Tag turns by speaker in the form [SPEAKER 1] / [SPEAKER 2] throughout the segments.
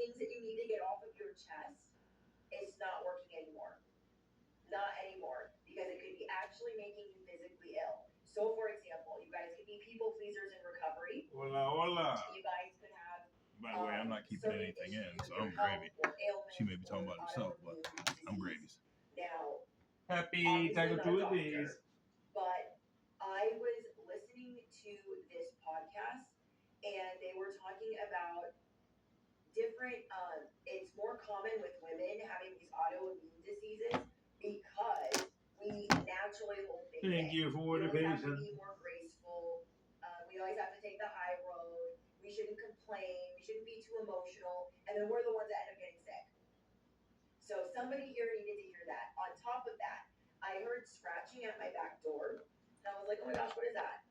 [SPEAKER 1] things that you need to get off of your chest, it's not working anymore. Not anymore, because it could be actually making you physically ill. So, for example, you guys could be people pleasers in recovery.
[SPEAKER 2] Hola, hola.
[SPEAKER 1] You guys could have.
[SPEAKER 2] By the way, I'm not keeping anything in, so I'm gravy. She may be talking about herself, but I'm gravies.
[SPEAKER 1] Now,
[SPEAKER 2] happy Taco Tuesdays.
[SPEAKER 1] But I was listening to this podcast, and they were talking about different. It's more common with women having these autoimmune diseases because we naturally hold things.
[SPEAKER 2] Thank you for the patience.
[SPEAKER 1] We always have to be more graceful. We always have to take the high road. We shouldn't complain. We shouldn't be too emotional. And then we're the ones that end up getting sick. So somebody here needed to hear that. On top of that, I heard scratching at my back door. And I was like, oh my gosh, what is that?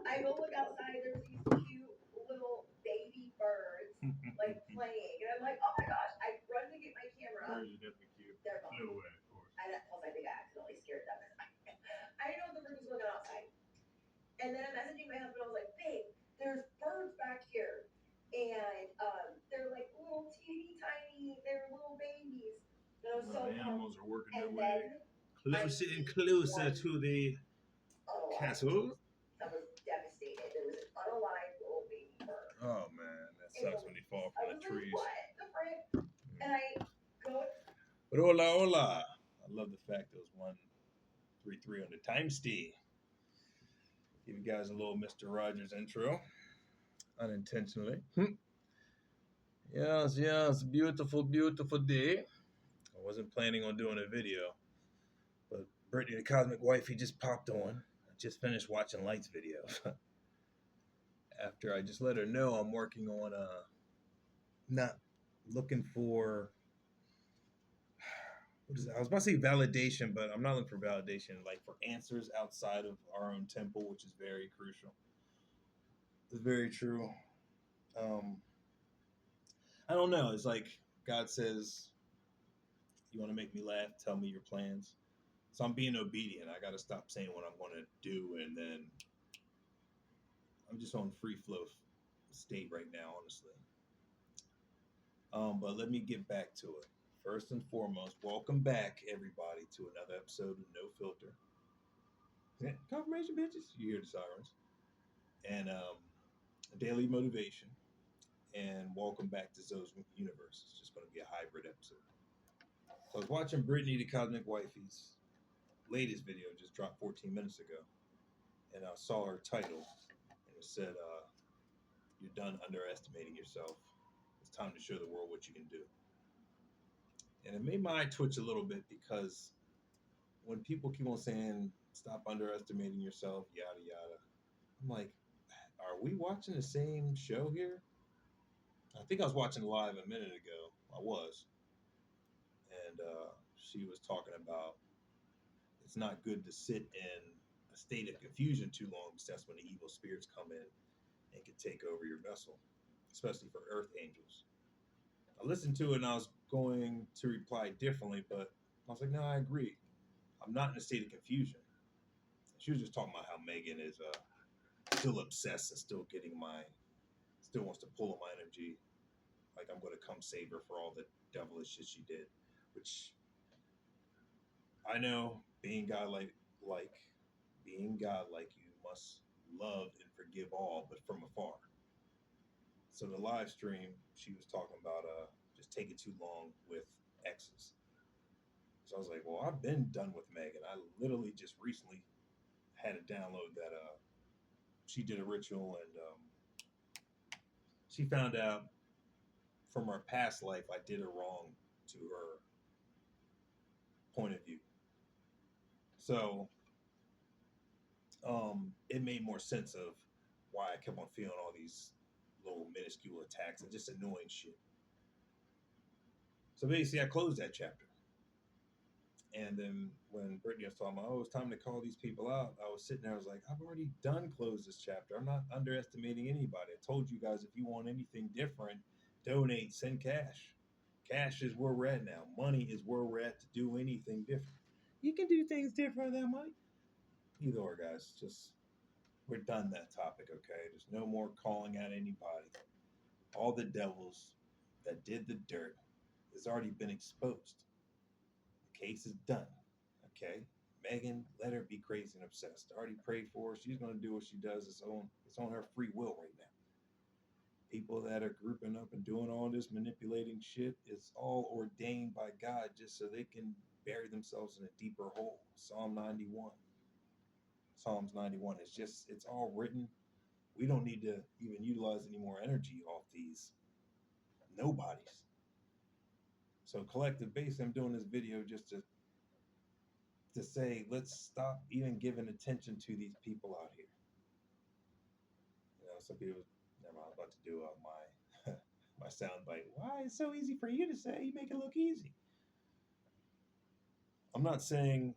[SPEAKER 1] I go look outside. There's these cute little baby birds like playing. And I'm like, oh my gosh. I run to get my camera.
[SPEAKER 2] Birds are definitely cute.
[SPEAKER 1] They're gone.
[SPEAKER 2] No way, of course.
[SPEAKER 1] Plus, I think I accidentally scared them. I didn't know the birds was going on outside. And then I'm messaging my husband. I was like, babe, there's birds back here. And they're like little teeny tiny. They're little babies. And I was
[SPEAKER 2] the animals are working their
[SPEAKER 1] and
[SPEAKER 2] way closer and closer to the castle.
[SPEAKER 1] I was devastated. There was an unalive little baby bird.
[SPEAKER 2] Oh man, that sucks when they fall from the trees.
[SPEAKER 1] Like, what the frick? And I go.
[SPEAKER 2] But hola. I love the fact it was 133 on the time stay. Give you guys a little Mr. Rogers intro. Unintentionally. Yes. Beautiful day. I wasn't planning on doing a video, but Brittany the Cosmic Wifey just popped on. I just finished watching Light's video. After I just let her know I'm working on not looking for I was about to say validation, but I'm not looking for validation, like for answers outside of our own temple, which is very crucial. It's very true. I don't know. It's like God says, you want to make me laugh? Tell me your plans. So I'm being obedient. I got to stop saying what I'm going to do, and then I'm just on free flow state right now, honestly. But let me get back to it. First and foremost, welcome back, everybody, to another episode of No Filter. Confirmation, bitches. You hear the sirens. And daily motivation. And welcome back to Zoe's Universe. It's just going to be a hybrid episode. So I was watching Brittany the Cosmic Wifey's latest video, just dropped 14 minutes ago. And I saw her title. And it said, you're done underestimating yourself. It's time to show the world what you can do. And it made my eye twitch a little bit because when people keep on saying, stop underestimating yourself, yada, yada, I'm like, are we watching the same show here? I think I was watching live a minute ago. I was. And she was talking about it's not good to sit in a state of confusion too long because that's when the evil spirits come in and can take over your vessel, especially for earth angels. I listened to it and I was going to reply differently, but I was like, no, I agree. I'm not in a state of confusion. She was just talking about how Megan is still obsessed and still wants to pull on my energy. Like I'm going to come save her for all the devilish shit she did, which I know being godlike, you must love and forgive all, but from afar. So the live stream, she was talking about just taking too long with exes. So I was like, well, I've been done with Megan. I literally just recently had to download that she did a ritual and she found out from her past life I did her wrong to her point of view. So it made more sense of why I kept on feeling all these little minuscule attacks and just annoying shit. So basically I closed that chapter. And then when Brittany was talking about, it's time to call these people out, I was sitting there, I was like, I've already closed this chapter. I'm not underestimating anybody. I told you guys, if you want anything different, donate, send cash. Cash is where we're at now. Money is where we're at to do anything different. You can do things different than money. Either or, guys. Just, we're done that topic, okay? There's no more calling out anybody. All the devils that did the dirt has already been exposed. The case is done. Okay. Megan, let her be crazy and obsessed. I already prayed for her. She's gonna do what she does. It's on her free will right now. People that are grouping up and doing all this manipulating shit, it's all ordained by God just so they can bury themselves in a deeper hole. Psalm 91. Psalms 91. It's all written. We don't need to even utilize any more energy off these nobodies. So collective base, I'm doing this video just to say let's stop even giving attention to these people out here. Some people. Never mind, I was about to do my my sound bite. Why it's so easy for you to say? You make it look easy. I'm not saying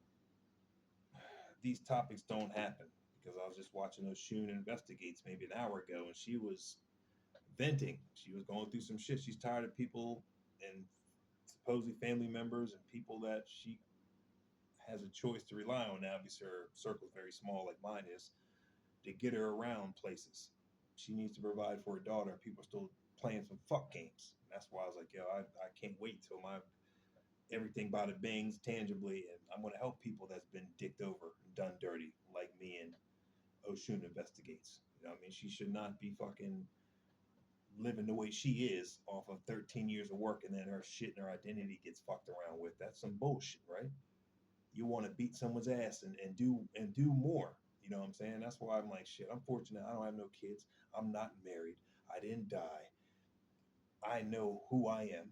[SPEAKER 2] these topics don't happen because I was just watching those Shun Investigates maybe an hour ago, and she was venting. She was going through some shit. She's tired of people and supposedly family members and people that she has a choice to rely on now because her circle's very small, like mine is, to get her around places. She needs to provide for her daughter. People are still playing some fuck games. And that's why I was like, yo, I can't wait till my everything bada bangs tangibly, and I'm gonna help people that's been dicked over and done dirty, like me and Oshun Investigates. You know what I mean? She should not be fucking living the way she is off of 13 years of work and then her shit and her identity gets fucked around with. That's some bullshit, right? You want to beat someone's ass and do more. You know what I'm saying? That's why I'm like, shit, I'm fortunate. I don't have no kids. I'm not married. I didn't die. I know who I am,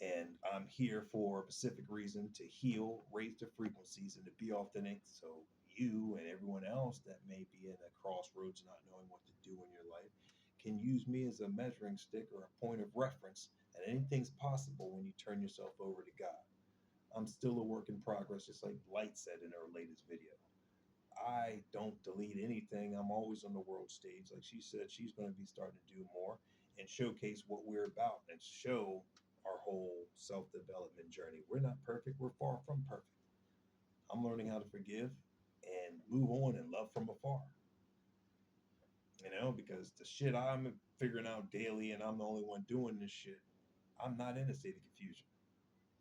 [SPEAKER 2] and I'm here for a specific reason to heal, raise the frequencies, and to be authentic. So you and everyone else that may be in a crossroads, not knowing what to do in your life, can use me as a measuring stick or a point of reference. And anything's possible when you turn yourself over to God. I'm still a work in progress, just like Light said in her latest video. I don't delete anything. I'm always on the world stage. Like she said, she's going to be starting to do more and showcase what we're about and show our whole self development journey. We're not perfect. We're far from perfect. I'm learning how to forgive and move on and love from afar. Because the shit I'm figuring out daily and I'm the only one doing this shit, I'm not in a state of confusion.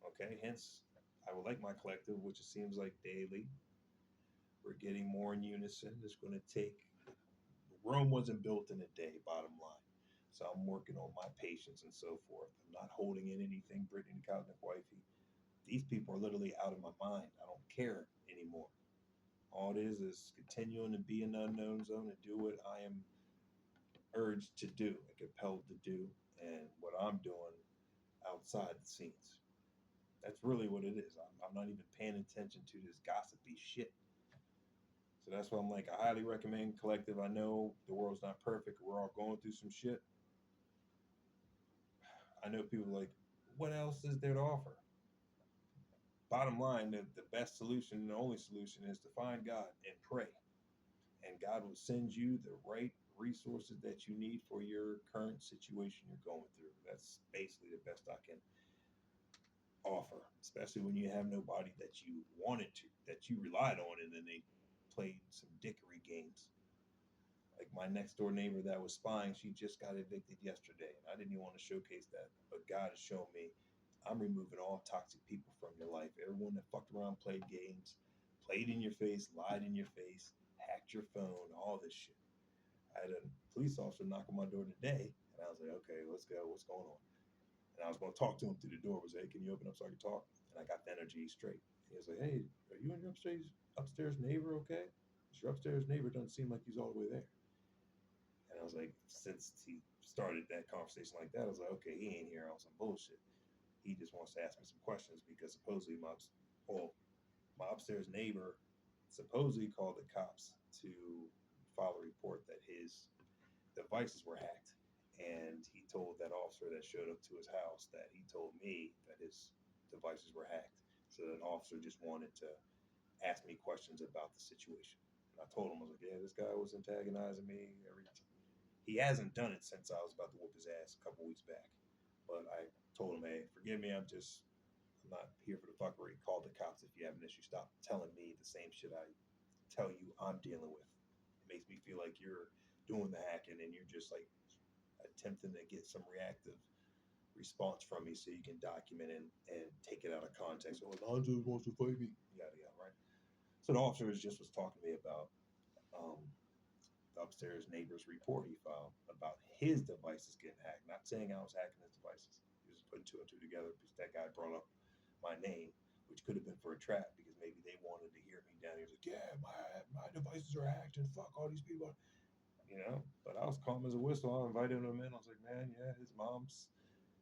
[SPEAKER 2] Okay. Hence, I would like my collective, which it seems like daily. We're getting more in unison. It's going to take Rome wasn't built in a day, bottom line. So I'm working on my patience and so forth. I'm not holding in anything, Brittany Cosmic Wifey. These people are literally out of my mind. I don't care anymore. All it is continuing to be in the unknown zone and do what I am urged to do and compelled to do and what I'm doing outside the scenes. That's really what it is. I'm not even paying attention to this gossipy shit. So that's why I'm like, I highly recommend Collective. I know the world's not perfect. We're all going through some shit. I know people are like, what else is there to offer? Bottom line, the best solution and the only solution is to find God and pray. And God will send you the right resources that you need for your current situation you're going through. That's basically the best I can offer, especially when you have nobody that you wanted to, that you relied on, and then they played some dickery games. Like my next door neighbor that was spying, she just got evicted yesterday. And I didn't even want to showcase that. But God has shown me I'm removing all toxic people from your life. Everyone that fucked around, played games, played in your face, lied in your face, hacked your phone, all this shit. I had a police officer knock on my door today, and I was like, okay, let's go. What's going on? And I was going to talk to him through the door. I was like, hey, can you open up so I can talk? And I got the energy straight. He was like, hey, are you and your upstairs neighbor okay? Your upstairs neighbor doesn't seem like he's all the way there. And I was like, since he started that conversation like that, I was like, okay, he ain't here on some bullshit. He just wants to ask me some questions because supposedly my upstairs neighbor supposedly called the cops to file a report that his devices were hacked. And he told that officer that showed up to his house that he told me that his devices were hacked. So an officer just wanted to ask me questions about the situation. And I told him, I was like, yeah, this guy was antagonizing me every time. He hasn't done it since I was about to whoop his ass a couple weeks back. But I told him, hey, forgive me, I'm not here for the fuckery. Call the cops if you have an issue. Stop telling me the same shit I tell you I'm dealing with. It makes me feel like you're doing the hacking and you're just like attempting to get some response from me so you can document and take it out of context. Oh, Alonzo wants to fight me. Yada yada, right? So the officer just was talking to me about um, the upstairs neighbor's report he filed about his devices getting hacked. Not saying I was hacking his devices. He was putting two and two together because that guy brought up my name, which could have been for a trap because maybe they wanted to hear me down. He was like, "Yeah, my devices are hacked and fuck all these people." You know, but I was calm as a whistle. I invited him in. I was like, "Man, yeah, his mom's."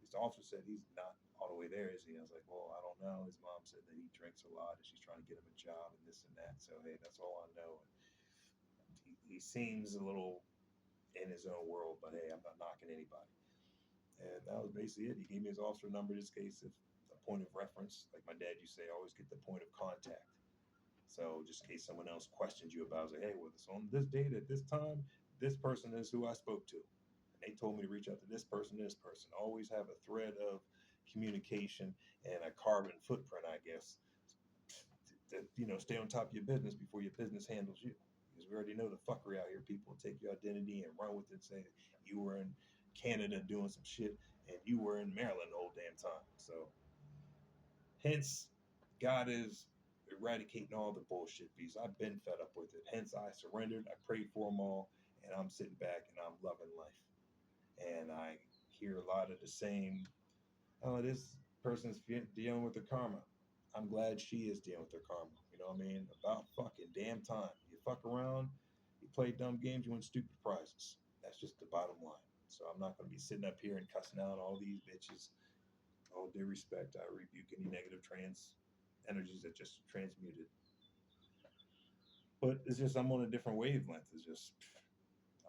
[SPEAKER 2] His officer said he's not all the way there, is he? I was like, "Well, I don't know." His mom said that he drinks a lot and she's trying to get him a job and this and that. So hey, that's all I know. And he seems a little in his own world, but hey, I'm not knocking anybody. And that was basically it. He gave me his officer number in this case, if a point of reference. Like my dad used to say, always get the point of contact. So just in case someone else questioned you about, it, I was like, hey, well, this on this date at this time, this person is who I spoke to. And they told me to reach out to this person, this person. Always have a thread of communication and a carbon footprint, I guess, to stay on top of your business before your business handles you. Because we already know the fuckery out here. People take your identity and run with it, say you were in Canada doing some shit and you were in Maryland the whole damn time. So hence, God is eradicating all the bullshit because I've been fed up with it. Hence, I surrendered. I prayed for them all, and I'm sitting back and I'm loving life. And I hear a lot of the same. Oh, this person's dealing with the karma. I'm glad she is dealing with her karma. You know what I mean? About fucking damn time. You fuck around, you play dumb games, you win stupid prizes. That's just the bottom line. So I'm not going to be sitting up here and cussing out all these bitches. All due respect, I rebuke any negative trans energies that just transmuted. But it's just I'm on a different wavelength. It's just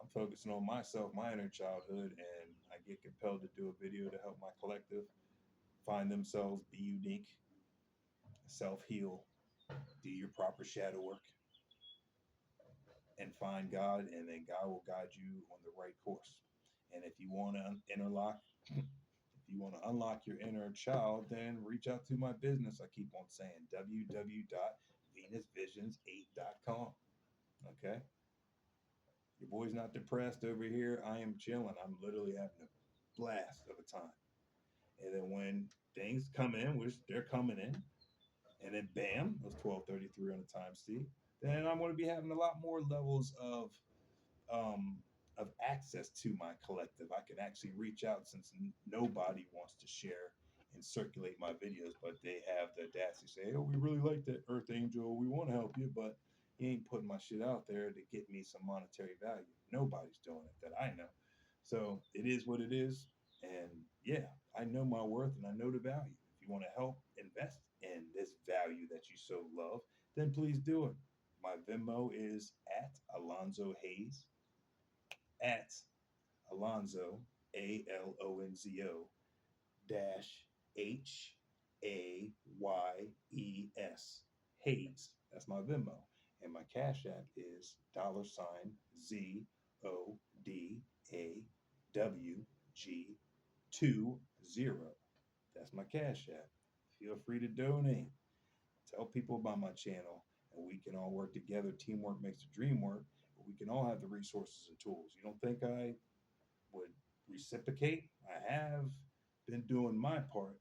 [SPEAKER 2] I'm focusing on myself, my inner childhood, and I get compelled to do a video to help my collective find themselves, be unique, self heal, do your proper shadow work, and find God, and then God will guide you on the right course. And if you want to interlock, if you want to unlock your inner child, then reach out to my business. I keep on saying www.venusvisions8.com. Okay. Your boy's not depressed over here. I am chilling. I'm literally having a blast of a time. And then when things come in, which they're coming in, and then bam, it was 12:33 on the time C. Then I'm going to be having a lot more levels um, of access to my collective. I can actually reach out since nobody wants to share and circulate my videos, but they have the audacity to say, "Oh, we really like that Earth Angel. We want to help you, but you ain't putting my shit out there to get me some monetary value." Nobody's doing it that I know. So it is what it is. And yeah, I know my worth and I know the value. If you want to help invest in this value that you so love, then please do it. My Venmo is at Alonzo Hayes, at Alonzo, Alonzo dash Hayes. Hayes. That's my Venmo. And my Cash App is $ZODAWG20. That's my Cash App. Feel free to donate. Tell people about my channel, and we can all work together. Teamwork makes the dream work. But we can all have the resources and tools. You don't think I would reciprocate? I have been doing my part.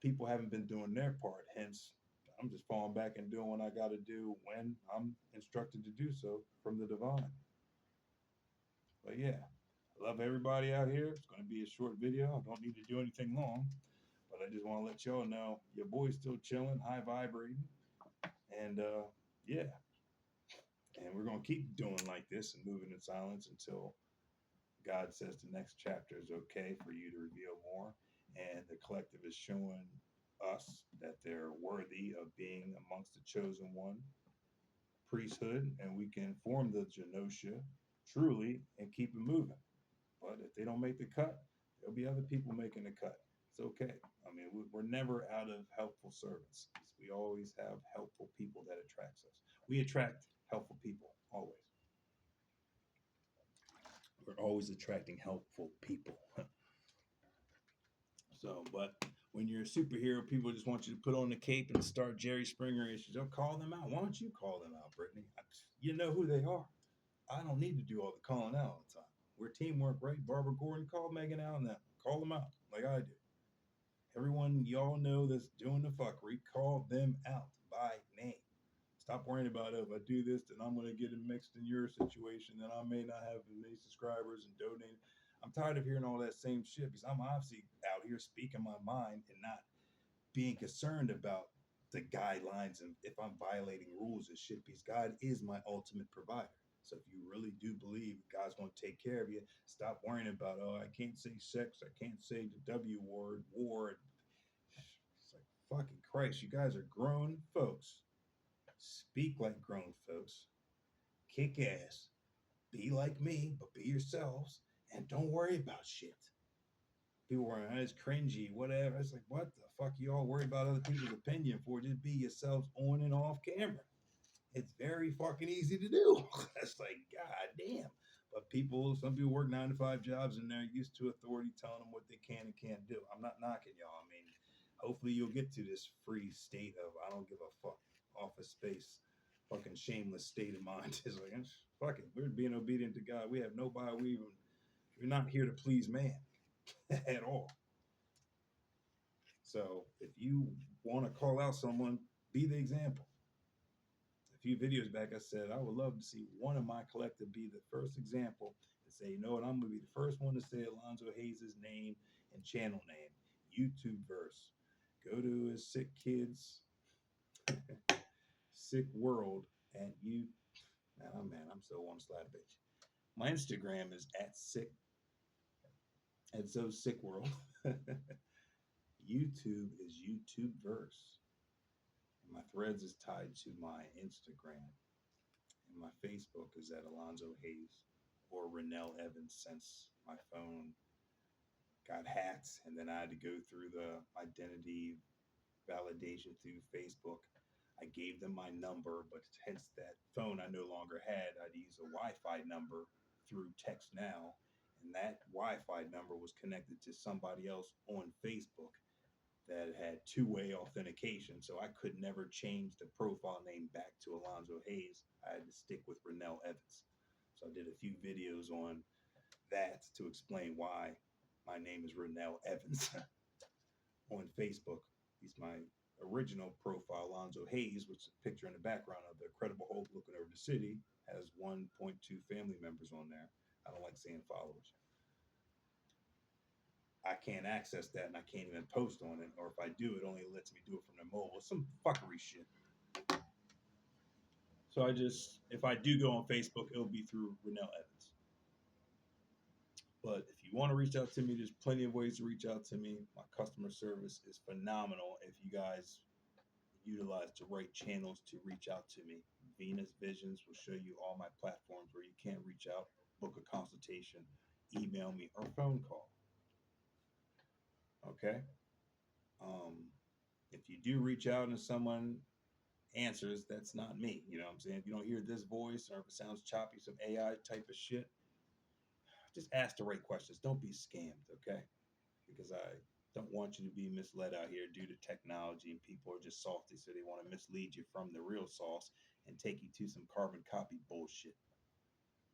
[SPEAKER 2] People haven't been doing their part. Hence, I'm just falling back and doing what I got to do when I'm instructed to do so from the divine. But yeah, I love everybody out here. It's going to be a short video. I don't need to do anything long, but I just want to let y'all know your boy's still chilling, high vibrating, and yeah, and we're going to keep doing like this and moving in silence until God says the next chapter is okay for you to reveal more. And the collective is showing us that they're worthy of being amongst the chosen one priesthood, and we can form the Genosha truly and keep it moving. But if they don't make the cut, there'll be other people making the cut. It's okay. I mean, we're never out of helpful servants. We always have helpful people that attracts us. We attract helpful people always. We're always attracting helpful people. So, but when you're a superhero, people just want you to put on the cape and start Jerry Springer issues. Don't call them out. Why don't you call them out, Brittany? You know who they are. I don't need to do all the calling out all the time. We're teamwork, right? Barbara Gordon called Megan out on that. Call them out like I do. Everyone y'all know that's doing the fuckery, call them out by name. Stop worrying about if I do this, then I'm gonna get it mixed in your situation, then I may not have as many subscribers and donate. I'm tired of hearing all that same shit because I'm obviously out here speaking my mind and not being concerned about the guidelines and if I'm violating rules and shit, because God is my ultimate provider. So if you really do believe God's going to take care of you, stop worrying about, oh, I can't say sex, I can't say the W word, war. It's like, fucking Christ, you guys are grown folks. Speak like grown folks. Kick ass. Be like me, but be yourselves. And don't worry about shit. People were, it's cringy, whatever. It's like, what the fuck you all worry about other people's opinion for? Just be yourselves on and off camera. It's very fucking easy to do. It's like, god damn. But some people work 9 to 5 jobs and they're used to authority telling them what they can and can't do. I'm not knocking y'all. I mean, hopefully you'll get to this free state of I don't give a fuck office space, fucking shameless state of mind. It's like, fuck it. We're being obedient to God. We have nobody. We're not here to please man at all. So if you want to call out someone, be the example. A few videos back, I said I would love to see one of my collective be the first example and say, you know what, I'm going to be the first one to say Alonzo Hayes' name and channel name, YouTube verse. Go to his Sick Kids, Sick World, and I'm so one slide bitch. My Instagram is at so Sick World. YouTube is YouTube verse. My threads is tied to my Instagram, and my Facebook is at Alonzo Hayes or Renell Evans since my phone got hacked, and then I had to go through the identity validation through Facebook. I gave them my number, but hence that phone I no longer had, I'd use a Wi-Fi number through Text Now, and that Wi-Fi number was connected to somebody else on Facebook that had two-way authentication, so I could never change the profile name back to Alonzo Hayes. I had to stick with Renell Evans. So I did a few videos on that to explain why my name is Renell Evans on Facebook. He's my original profile, Alonzo Hayes, which is a picture in the background of the Incredible Hulk looking over the city, has 1.2 family members on there. I don't like saying followers. I can't access that and I can't even post on it. Or if I do, it only lets me do it from the mobile. Some fuckery shit. So if I do go on Facebook, it'll be through Renell Evans. But if you want to reach out to me, there's plenty of ways to reach out to me. My customer service is phenomenal if you guys utilize the right channels to reach out to me. Venus Visions will show you all my platforms where you can reach out, book a consultation, email me, or phone call. Okay? Um, if you do reach out and someone answers, that's not me. You know what I'm saying? If you don't hear this voice or if it sounds choppy, some AI type of shit, just ask the right questions. Don't be scammed, okay? Because I don't want you to be misled out here due to technology and people are just salty, so they want to mislead you from the real sauce and take you to some carbon copy bullshit.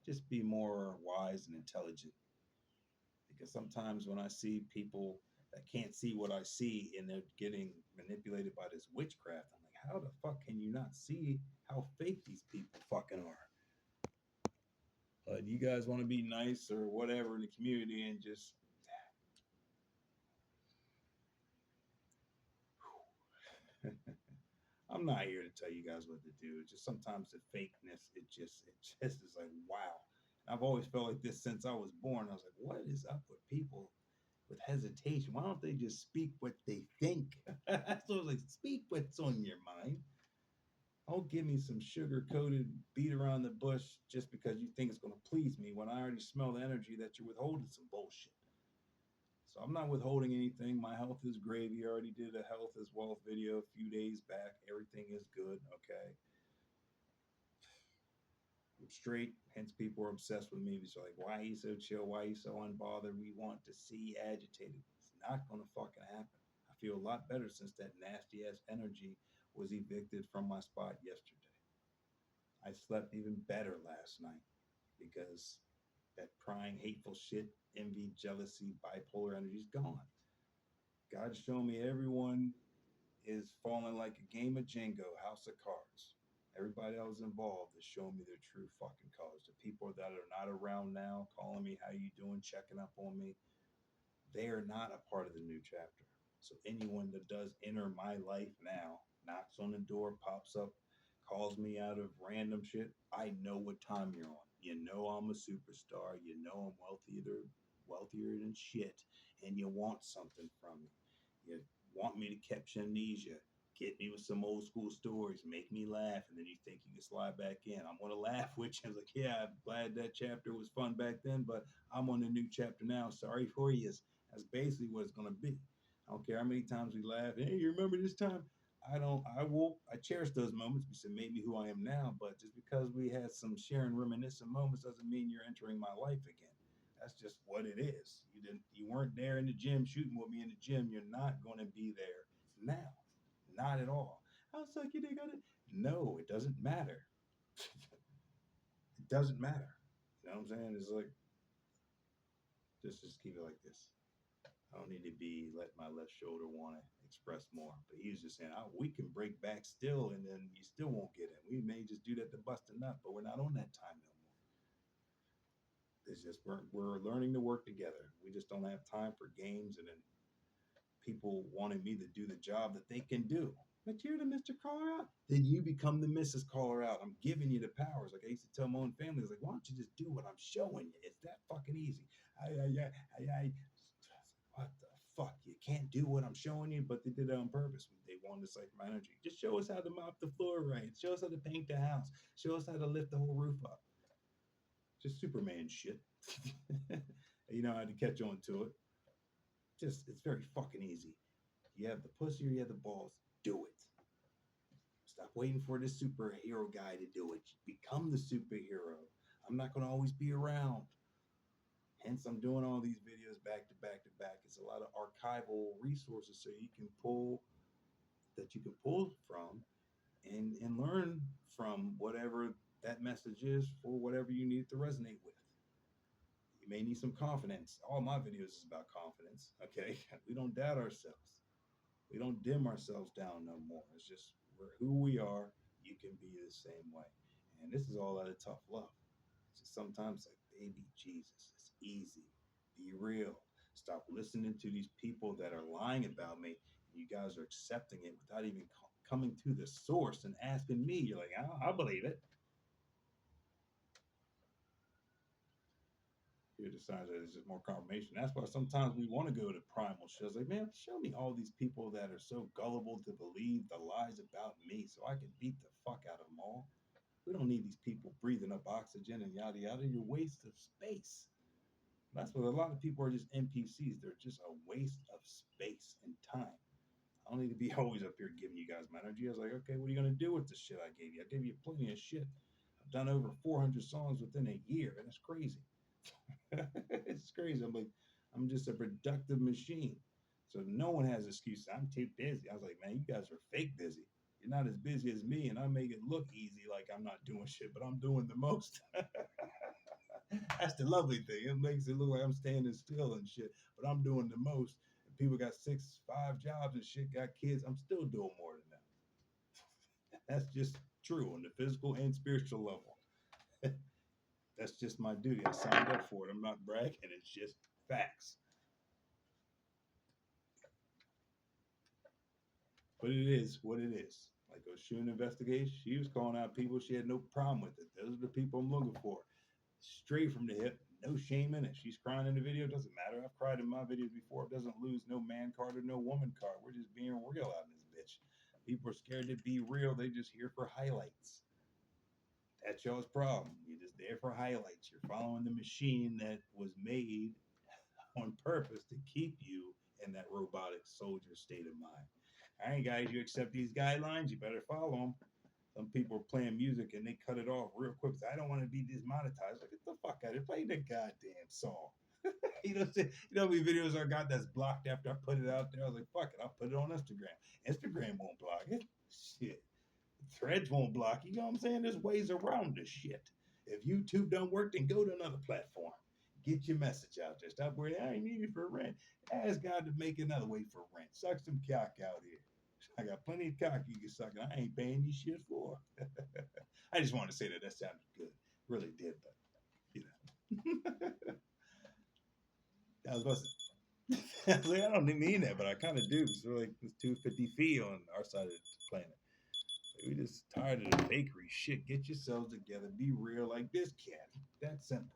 [SPEAKER 2] Just be more wise and intelligent. Because sometimes when I see people that can't see what I see and they're getting manipulated by this witchcraft, I'm like, how the fuck can you not see how fake these people fucking are? You guys want to be nice or whatever in the community and just I'm not here to tell you guys what to do. It's just sometimes the fakeness, it just is like wow. I've always felt like this since I was born. I was like, what is up with people with hesitation? Why don't they just speak what they think? So I was like, speak what's on your mind. Don't give me some sugar coated beat around the bush just because you think it's going to please me when I already smell the energy that you're withholding some bullshit. So I'm not withholding anything. My health is gravy. I already did a health as wealth video a few days back. Everything is good. Okay. I'm straight. Hence, people are obsessed with me. It's like, why he so chill? Why he so unbothered? We want to see agitated. It's not going to fucking happen. I feel a lot better since that nasty ass energy was evicted from my spot yesterday. I slept even better last night because that prying, hateful shit, envy, jealousy, bipolar energy is gone. God's showing me everyone is falling like a game of Jenga, House of Cards. Everybody that was involved is showing me their true fucking colors. The people that are not around now, calling me, how you doing, checking up on me, they are not a part of the new chapter. So anyone that does enter my life now, knocks on the door, pops up, calls me out of random shit, I know what time you're on. You know I'm a superstar. You know I'm wealthier than shit, and you want something from me. You want me to catch amnesia, get me with some old school stories, make me laugh, and then you think you can slide back in. I'm gonna laugh with you. I was like, yeah, I'm glad that chapter was fun back then, but I'm on the new chapter now. Sorry for you. That's basically what it's gonna be. I don't care how many times we laugh. Hey, you remember this time? I don't. I cherish those moments because it made me who I am now. But just because we had some sharing reminiscent moments doesn't mean you're entering my life again. That's just what it is. You weren't there in the gym shooting with me in the gym. You're not going to be there now. Not at all. I was like, you didn't got it. No, it doesn't matter. It doesn't matter. You know what I'm saying? It's like just keep it like this. I don't need to be let my left shoulder want to express more. But he was just saying, oh, we can break back still, and then you still won't get it. We may just do that to bust a nut, but we're not on that time no more. It's just we're learning to work together. We just don't have time for games and then people wanting me to do the job that they can do. But you're the Mr. Caller Out. Then you become the Mrs. Caller Out. I'm giving you the powers. Like I used to tell my own family, I was like, why don't you just do what I'm showing you? It's that fucking easy. I what the fuck? You can't do what I'm showing you, but they did it on purpose. They wanted to siphon my energy. Just show us how to mop the floor right. Show us how to paint the house. Show us how to lift the whole roof up. Just Superman shit. You know how to catch on to it. Just it's very fucking easy. You have the pussy or you have the balls. Do it. Stop waiting for the superhero guy to do it. Become the superhero. I'm not going to always be around. Hence, I'm doing all these videos back to back to back. It's a lot of archival resources so you can pull from and learn from whatever that message is for whatever you need to resonate with. You may need some confidence. All my videos is about confidence. Okay, we don't doubt ourselves. We don't dim ourselves down no more. It's just we're who we are. You can be the same way, and this is all out of tough love. It's just sometimes like, baby Jesus, it's easy. Be real. Stop listening to these people that are lying about me. You guys are accepting it without even coming to the source and asking me. You're like, I'll believe it. You decide that it's just more confirmation. That's why sometimes we want to go to primal shows. Like, man, show me all these people that are so gullible to believe the lies about me so I can beat the fuck out of them all. We don't need these people breathing up oxygen and yada yada. You're a waste of space. That's what a lot of people are just NPCs. They're just a waste of space and time. I don't need to be always up here giving you guys my energy. I was like, okay, what are you going to do with the shit I gave you? I gave you plenty of shit. I've done over 400 songs within a year, and it's crazy. It's crazy. I'm just a productive machine. So no one has excuses. I'm too busy. I was like, man, you guys are fake busy. You're not as busy as me, and I make it look easy like I'm not doing shit, but I'm doing the most. That's the lovely thing. It makes it look like I'm standing still and shit, but I'm doing the most. And people got 5 jobs and shit, got kids. I'm still doing more than that. That's just true on the physical and spiritual level. That's just my duty. I signed up for it. I'm not bragging. It's just facts. But it is what it is. Like a shooting investigation, she was calling out people she had no problem with it. Those are the people I'm looking for. Straight from the hip, no shame in it. She's crying in the video, doesn't matter. I've cried in my videos before. It doesn't lose no man card or no woman card. We're just being real out in this bitch. People are scared to be real. They just here for highlights. That's y'all's problem. You're just there for highlights. You're following the machine that was made on purpose to keep you in that robotic soldier state of mind. All right, guys, you accept these guidelines, you better follow them. Some people are playing music and they cut it off real quick. I don't want to be demonetized. Like, get the fuck out of it. Play the goddamn song. How many videos I got that's blocked after I put it out there? I was like, fuck it, I'll put it on Instagram. Instagram won't block it. Shit. Threads won't block you. You know what I'm saying? There's ways around this shit. If YouTube don't work, then go to another platform. Get your message out there. Stop worrying. I ain't needed for rent. Ask God to make another way for rent. Suck some cock out here. I got plenty of cock you can suck, and I ain't paying you shit for. I just wanted to say that. That sounded good. Really did, but you know. I was about to. I was like, I don't mean that, but I kind of do. Because we're like it's 250 feet on our side of the planet. We just tired of the bakery shit. Get yourselves together. Be real like this cat. That's simple.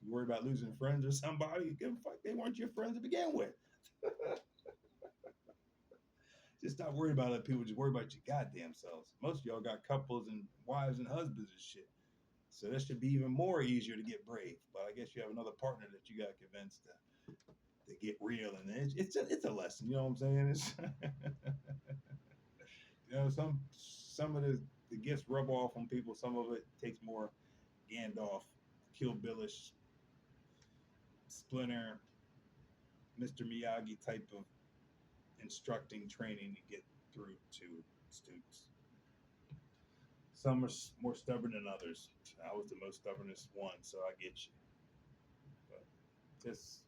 [SPEAKER 2] You worry about losing friends or somebody? Give a fuck. They weren't your friends to begin with. Just stop worrying about other people. Just worry about your goddamn selves. Most of y'all got couples and wives and husbands and shit. So that should be even more easier to get brave. But I guess you have another partner that you got convinced to get real, and it's a lesson. You know what I'm saying? It's you know some of the gifts rub off on people. Some of it takes more Gandalf, Kill Billish, Splinter, Mr. Miyagi type of instructing training to get through to students. Some are more stubborn than others. I was the most stubbornest one, so I get you. But just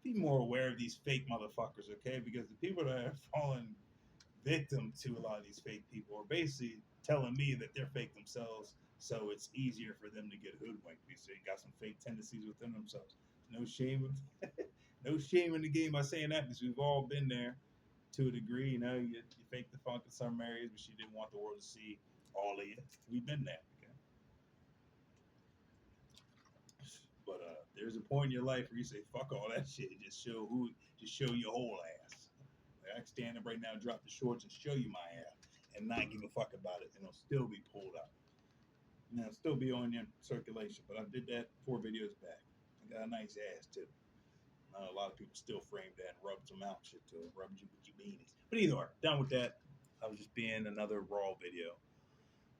[SPEAKER 2] be more aware of these fake motherfuckers, okay? Because the people that are falling victim to a lot of these fake people are basically telling me that they're fake themselves, so it's easier for them to get hoodwinked because they got some fake tendencies within themselves. No shame, no shame in the game by saying that because we've all been there to a degree. You know, you fake the funk in some areas, but you didn't want the world to see all of you. We've been there. Okay? But there's a point in your life where you say, "Fuck all that shit." Just show your whole ass. Like I can stand up right now, drop the shorts, and show you my ass, and not give a fuck about it, and it'll still be pulled up. And it'll still be on your circulation. But I did that 4 videos back. I got a nice ass too. A lot of people still frame that and rub some out shit to it, rub you with your beanies. But either way, done with that. I was just being another raw video.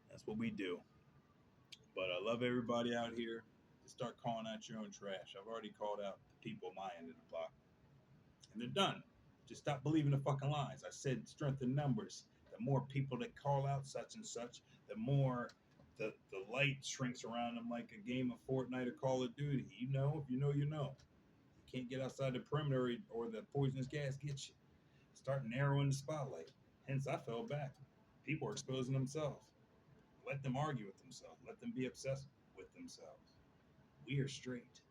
[SPEAKER 2] That's what we do. But I love everybody out here. Just start calling out your own trash. I've already called out the people my end of the block, and they're done. Just stop believing the fucking lies. I said strength in numbers. The more people that call out such and such, the more the light shrinks around them like a game of Fortnite or Call of Duty. You know, if you know, you know. You can't get outside the perimeter or the poisonous gas gets you. Start narrowing the spotlight. Hence, I fell back. People are exposing themselves. Let them argue with themselves. Let them be obsessed with themselves. We are straight.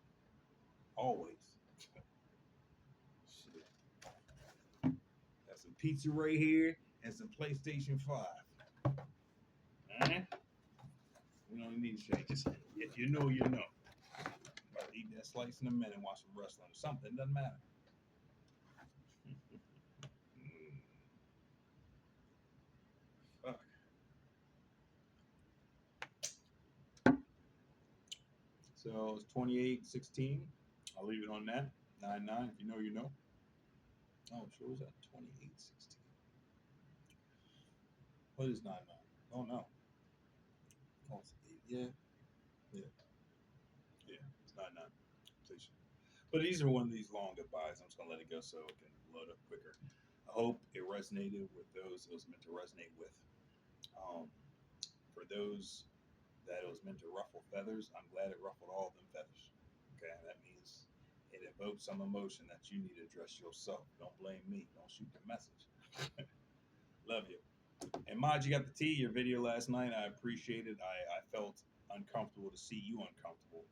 [SPEAKER 2] Always. Shit. Got some pizza right here and some PlayStation 5. Alright? We don't need to shake. Just if you know, you know. About to eat that slice in a minute and watch some wrestling or something. Doesn't matter. Fuck. So it's 28-16. I'll leave it on that. 9-9. If you know, you know. Oh, sure was that 28-16. What is 9-9? Oh no. Oh, it's 8. Yeah. Yeah. Yeah. It's 9-9. But these are one of these long goodbyes. I'm just gonna let it go so it can load up quicker. I hope it resonated with those it was meant to resonate with. Um, for those that it was meant to ruffle feathers, I'm glad it ruffled all of them feathers. Okay, that means it evoked some emotion that you need to address yourself. Don't blame me. Don't shoot the message. Love you. And Mod, you got the tea. Your video last night, I appreciate it. I felt uncomfortable to see you uncomfortable.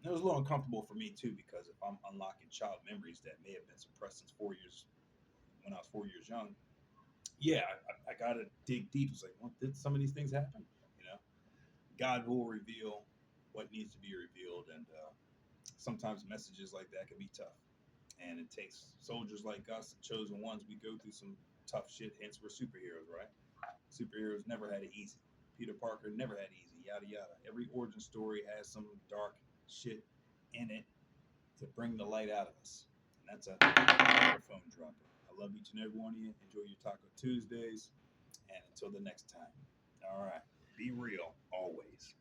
[SPEAKER 2] It was a little uncomfortable for me too because if I'm unlocking child memories that may have been suppressed since 4 years when I was 4 years young, yeah, I gotta dig deep. It's like, well, did some of these things happen? You know, God will reveal what needs to be revealed, and sometimes messages like that can be tough. And it takes soldiers like us, the chosen ones. We go through some tough shit. Hence, we're superheroes, right? Superheroes never had it easy. Peter Parker never had it easy. Yada yada. Every origin story has some dark shit in it to bring the light out of us. And that's a microphone dropper. I love each and every one of you. Enjoy your Taco Tuesdays. And until the next time. All right. Be real always.